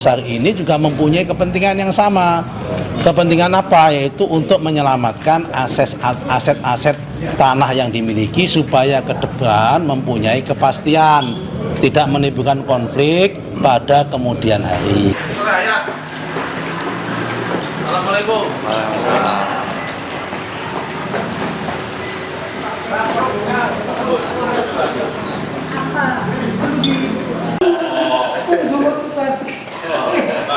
Besar ini juga mempunyai kepentingan yang sama. Kepentingan apa? Yaitu untuk menyelamatkan aset-aset tanah yang dimiliki supaya ke depan mempunyai kepastian, tidak menimbulkan konflik pada kemudian hari. Assalamualaikum.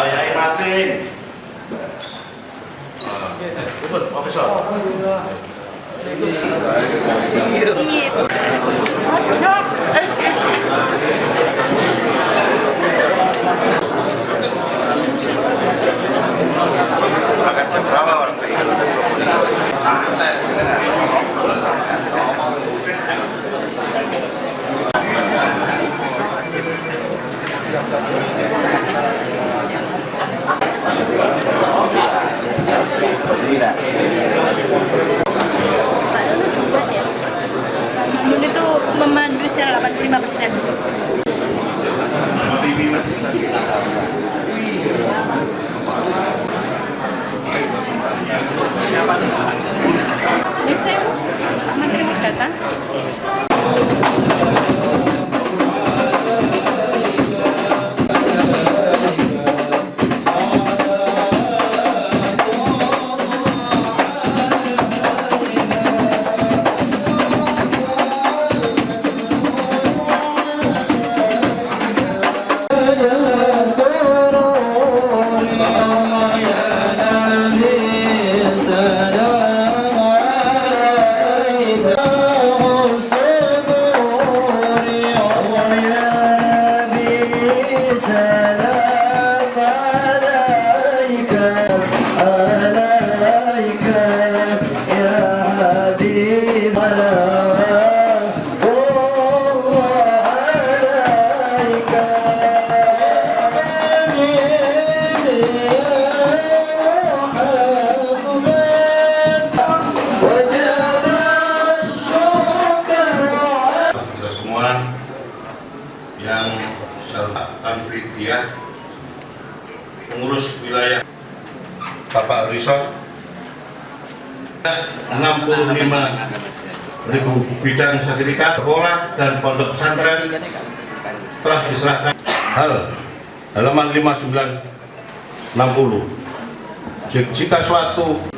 Yai Martin. Profesor. Dulu itu memandu secara 85%. Ini saya Menteri datang. Yang serta Tanfidiyah pengurus wilayah Bapak Rizal 65.000 bidang sertifikat sekolah dan pondok pesantren telah diserahkan. Halaman 5960. Jika suatu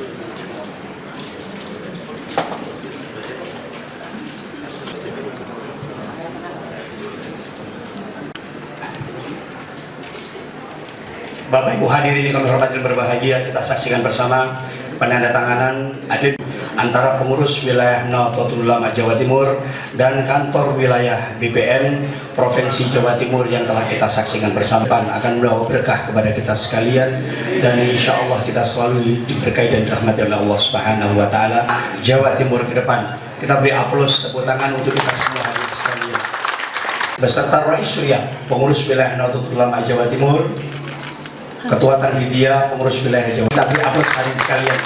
Bapak Ibu hadirin yang kami hormati dan berbahagia, kita saksikan bersama penandatanganan adik antara pengurus wilayah Nahdlatul Ulama Jawa Timur dan kantor wilayah BPN Provinsi Jawa Timur yang telah kita saksikan bersama akan membawa berkah kepada kita sekalian, dan insya Allah kita selalu diberkahi dan dirahmati oleh Allah Subhanahu wa Ta'ala. Jawa Timur ke depan, kita beri aplaus tepuk tangan untuk kita semua hari sekalian beserta Rais Surya, pengurus wilayah Nahdlatul Ulama Jawa Timur, Ketua Tanfidiyah, pengurus wilayah Jawa. Kita beri aplaus hari sekalian.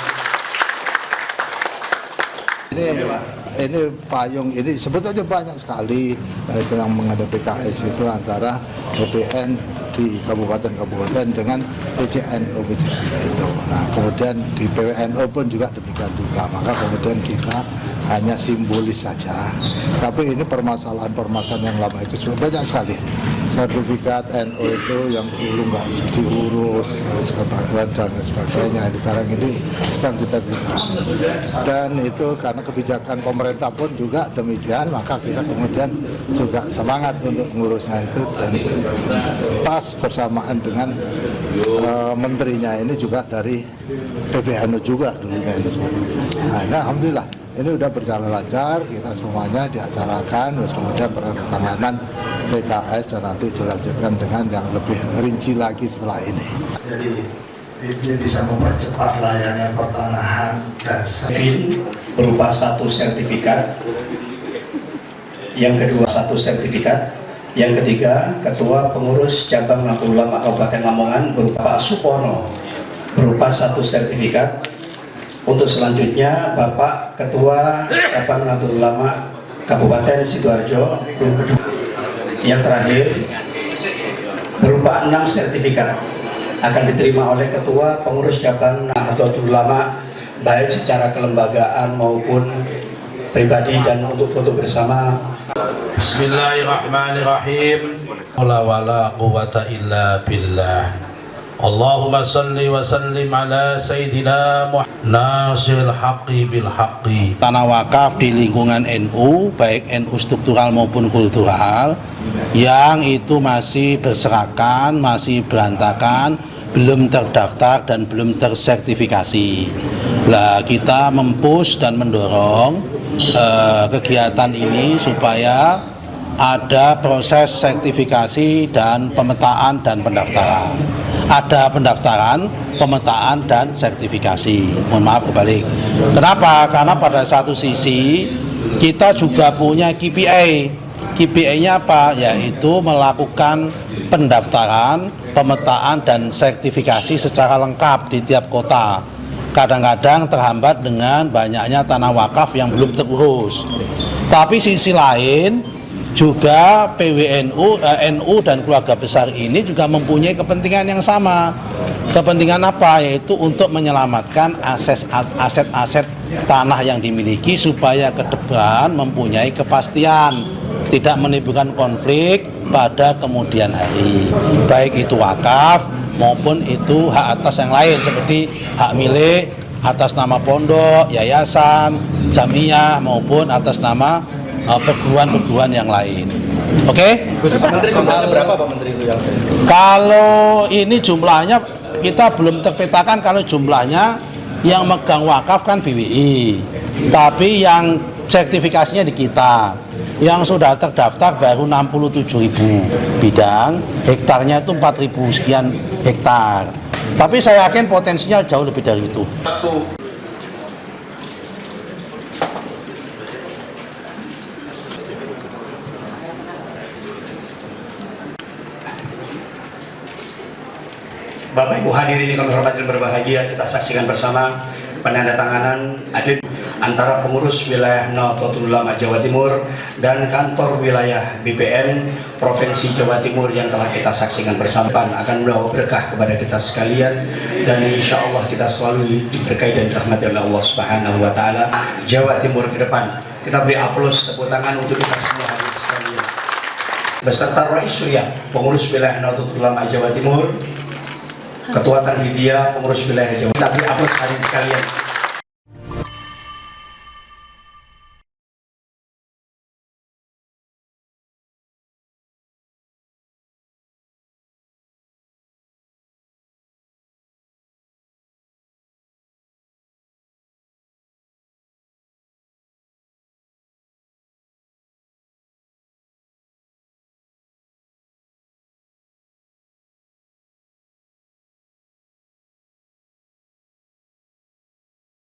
Ini payung ini sebetulnya banyak sekali itu yang menghadapi PKS itu antara BPN di kabupaten-kabupaten dengan PCNO itu. Nah, kemudian di PWNO pun juga demikian juga. Maka kemudian kita hanya simbolis saja. Tapi ini permasalahan yang lama itu sudah banyak sekali. Sertifikat NO itu yang dulu nggak diurus dan sebagainya. Sekarang ini sedang kita gunakan. Dan itu karena kebijakan pemerintah pun juga demikian, maka kita kemudian juga semangat untuk mengurusnya itu, dan pas bersamaan dengan menterinya ini juga dari PBNU juga dulunya ini sebagainya. Nah, alhamdulillah ini sudah berjalan lancar, kita semuanya diacarakan, terus kemudian penandatanganan PKS dan nanti dilanjutkan dengan yang lebih rinci lagi setelah ini. Jadi ini bisa mempercepat layanan pertanahan dan berupa satu sertifikat, yang kedua satu sertifikat, yang ketiga Ketua Pengurus Cabang Nahdlatul Ulama Kabupaten Lamongan berupa Pak Supono berupa satu sertifikat. Untuk selanjutnya Bapak Ketua Cabang Nahdlatul Ulama Kabupaten Sidoarjo. Yang terakhir berupa 6 sertifikat akan diterima oleh Ketua Pengurus Cabang Nahdlatul Ulama baik secara kelembagaan maupun pribadi dan untuk foto bersama. Bismillahirrahmanirrahim. Wala quwwata illa billah. Allahumma salli wa sallim ala Sayyidina Muhammad nasiril haqqi bil haqqi. Tanah wakaf di lingkungan NU, baik NU struktural maupun kultural, yang itu masih berserakan, masih berantakan, belum terdaftar dan belum tersertifikasi. Nah, kita mempush dan mendorong kegiatan ini supaya ada proses sertifikasi dan pemetaan dan pendaftaran. Ada pendaftaran, pemetaan dan sertifikasi. Mohon maaf kebalik. Kenapa? Karena pada satu sisi kita juga punya KPI. KPI-nya apa? Yaitu melakukan pendaftaran, pemetaan dan sertifikasi secara lengkap di tiap kota. Kadang-kadang terhambat dengan banyaknya tanah wakaf yang belum terurus. Tapi sisi lain juga PWNU, NU dan keluarga besar ini juga mempunyai kepentingan yang sama. Kepentingan apa? Yaitu untuk menyelamatkan aset-aset tanah yang dimiliki supaya ke depan mempunyai kepastian, tidak menimbulkan konflik pada kemudian hari. Baik itu wakaf maupun itu hak atas yang lain seperti hak milik atas nama pondok, yayasan, jamiah maupun atas nama perguruan-perguruan yang lain. Oke? Menteri jumlahnya berapa Pak Menteri itu yang? Kalau ini jumlahnya kita belum terpetakan, kalau jumlahnya yang megang wakaf kan BWI. Tapi yang sertifikasinya di kita. Yang sudah terdaftar baru 67.000 bidang, hektarnya itu 4.000 sekian hektar. Tapi saya yakin potensinya jauh lebih dari itu. Bapak Ibu hadirin yang kami hormati dan berbahagia, kita saksikan bersama penandatanganan adend antara pengurus wilayah Nahdlatul Ulama Jawa Timur dan kantor wilayah BPN Provinsi Jawa Timur yang telah kita saksikan bersama akan membawa berkah kepada kita sekalian, dan insya Allah kita selalu diberkahi dan dirahmati oleh Allah Subhanahu wa Ta'ala. Jawa Timur ke depan, kita beri aplaus tepuk tangan untuk kita semua hari sekalian beserta Rais Surya, pengurus wilayah Nahdlatul Ulama Jawa Timur, Ketua Tanfidiyah pengurus wilayah Jawa. Kita beri aplaus hari sekalian.